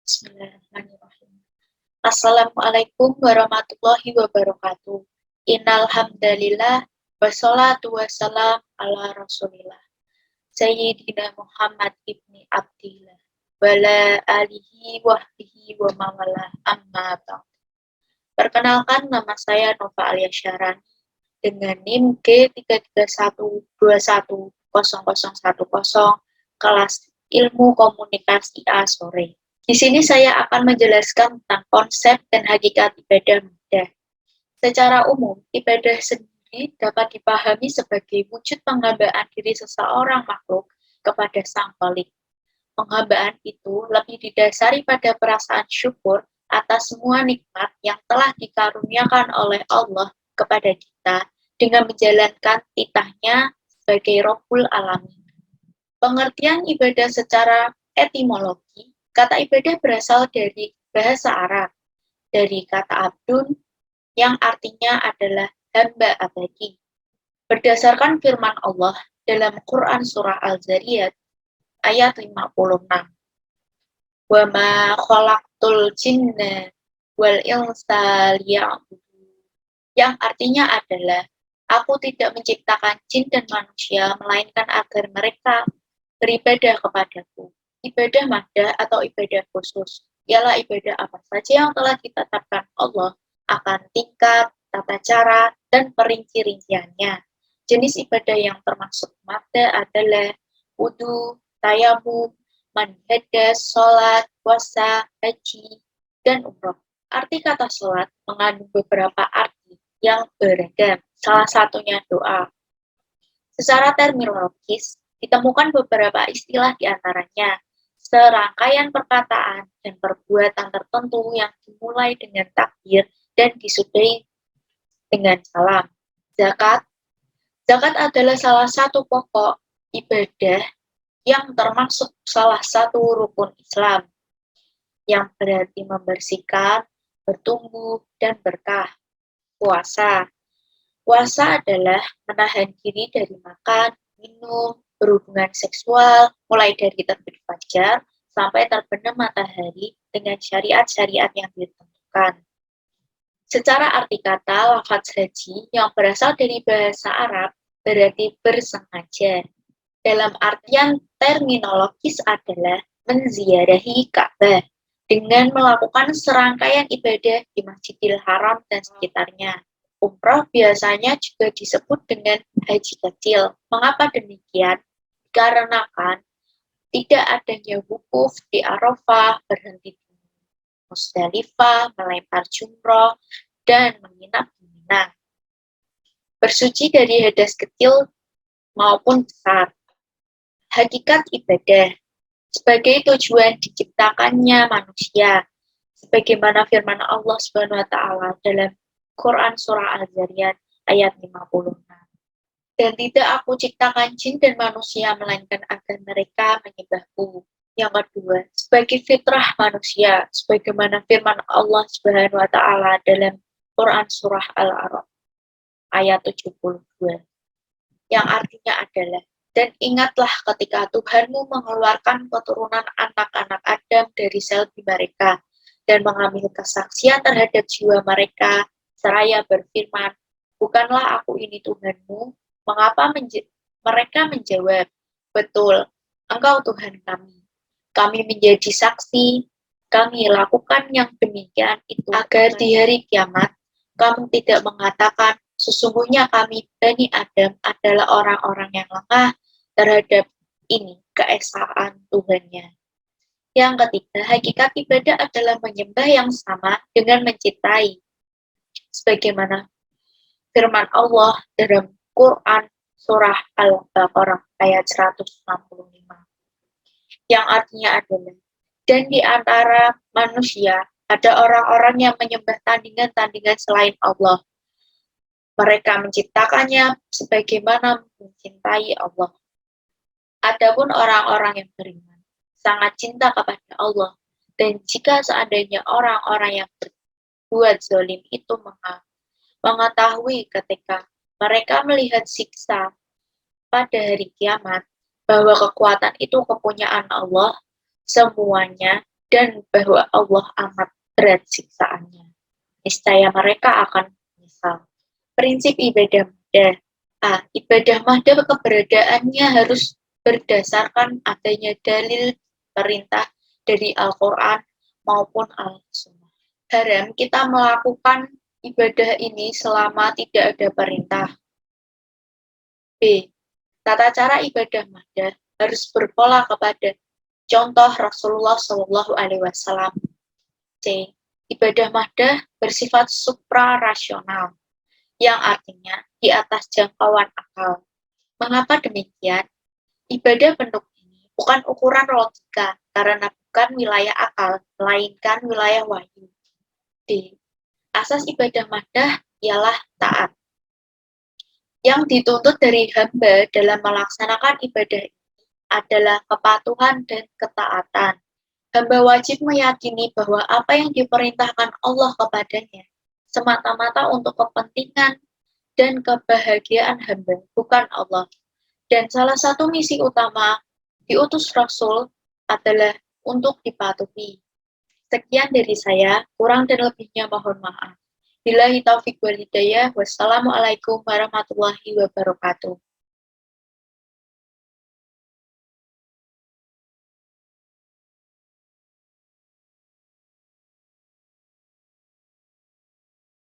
Bismillahirrahmanirrahim. Assalamualaikum warahmatullahi wabarakatuh. Innal hamdalillah wassalatu wassalam ala Rasulillah. Sayyidina Muhammad ibni Abdillah wala alihi wahbihi wa mawala amma ba'd. Perkenalkan, nama saya Nova Alia Syarani dengan NIM G331210010 kelas Ilmu Komunikasi A sore. Di sini saya akan menjelaskan tentang konsep dan hakikat ibadah mudah. Secara umum, ibadah sendiri dapat dipahami sebagai wujud penghambaan diri seseorang makhluk kepada Sang Khalik. Penghambaan itu lebih didasari pada perasaan syukur atas semua nikmat yang telah dikaruniakan oleh Allah kepada kita dengan menjalankan titahnya sebagai Rabbul Alamin. Pengertian ibadah secara etimologi, kata ibadah berasal dari bahasa Arab, dari kata abdun yang artinya adalah hamba abadi. Berdasarkan firman Allah dalam Quran Surah Al-Zariyat ayat 56. Wa ma khalaqtul jinna wal insa liya'budun. Yang artinya adalah, aku tidak menciptakan jin dan manusia melainkan agar mereka beribadah kepadaku. Ibadah madah atau ibadah khusus ialah ibadah apa saja yang telah ditetapkan Allah akan tingkat, tata cara, dan perinci-rinciannya. Jenis ibadah yang termasuk madah adalah wudu, tayamum, mandi hadas, sholat, puasa, haji, dan umroh. Arti kata sholat mengandung beberapa arti yang beragam, salah satunya doa. Secara terminologis, ditemukan beberapa istilah di antaranya serangkaian perkataan dan perbuatan tertentu yang dimulai dengan takbir dan disudahi dengan salam. Zakat adalah salah satu pokok ibadah yang termasuk salah satu rukun Islam, yang berarti membersihkan, bertumbuh, dan berkah. Puasa adalah menahan diri dari makan, minum, berhubungan seksual, mulai dari terbit fajar sampai terbenam matahari dengan syariat-syariat yang ditentukan. Secara arti kata, lafaz haji yang berasal dari bahasa Arab berarti bersengaja. Dalam artian terminologis adalah menziarahi Ka'bah dengan melakukan serangkaian ibadah di Masjidil Haram dan sekitarnya. Umroh biasanya juga disebut dengan haji kecil. Mengapa demikian? Dikarenakan tidak adanya wukuf di Arafah, berhenti di Musdalifah, melempar jumroh, dan menginap di Mina. Bersuci dari hadas kecil maupun besar. Hakikat ibadah sebagai tujuan diciptakannya manusia, sebagaimana firman Allah SWT dalam Quran Surah Al-Zariyat ayat 56. Dan tidak aku ciptakan jin dan manusia melainkan agar mereka menyembahku. Yang kedua, sebagai fitrah manusia, sebagaimana firman Allah SWT dalam Quran Surah Al-A'raf ayat 72. Yang artinya adalah, dan ingatlah ketika Tuhanmu mengeluarkan keturunan anak-anak Adam dari selbi mereka dan mengambil kesaksian terhadap jiwa mereka, seraya berfirman, bukanlah aku ini Tuhanmu? Mengapa mereka menjawab, betul, Engkau Tuhan kami. Kami menjadi saksi, kami lakukan yang demikian itu agar di hari kiamat kamu tidak mengatakan, sesungguhnya kami Bani Adam adalah orang-orang yang lemah terhadap ini keesaan Tuhannya. Yang ketiga, hakikat ibadah adalah menyembah yang sama dengan mencintai. Sebagaimana firman Allah dalam Quran Surah Al-Baqarah ayat 165. Yang artinya adalah, dan di antara manusia ada orang-orang yang menyembah tandingan-tandingan selain Allah. Mereka menciptakannya sebagaimana mencintai Allah. Adapun orang-orang yang beriman sangat cinta kepada Allah, dan jika seandainya orang-orang yang berbuat zalim itu mengetahui ketika mereka melihat siksa pada hari kiamat, bahwa kekuatan itu kepunyaan Allah semuanya, dan bahwa Allah amat berat siksaannya. Niscaya mereka akan menyesal. Prinsip ibadah mahdah. Ibadah mahdah keberadaannya harus berdasarkan adanya dalil perintah dari Al-Quran maupun Al-Sunnah. Haram kita melakukan ibadah ini selama tidak ada perintah. B. Tata cara ibadah mahdah harus berpola kepada contoh Rasulullah SAW. C. Ibadah mahdah bersifat suprarasional, yang artinya di atas jangkauan akal. Mengapa demikian? Ibadah bentuk ini bukan ukuran logika, karena bukan wilayah akal, melainkan wilayah wahyu. D. Asas ibadah mahdah ialah taat. Yang dituntut dari hamba dalam melaksanakan ibadah ini adalah kepatuhan dan ketaatan. Hamba wajib meyakini bahwa apa yang diperintahkan Allah kepadanya semata-mata untuk kepentingan dan kebahagiaan hamba, bukan Allah. Dan salah satu misi utama diutus Rasul adalah untuk dipatuhi. Sekian dari saya, kurang dan lebihnya mohon maaf. Billahi taufiq wal hidayah. Wassalamualaikum warahmatullahi wabarakatuh.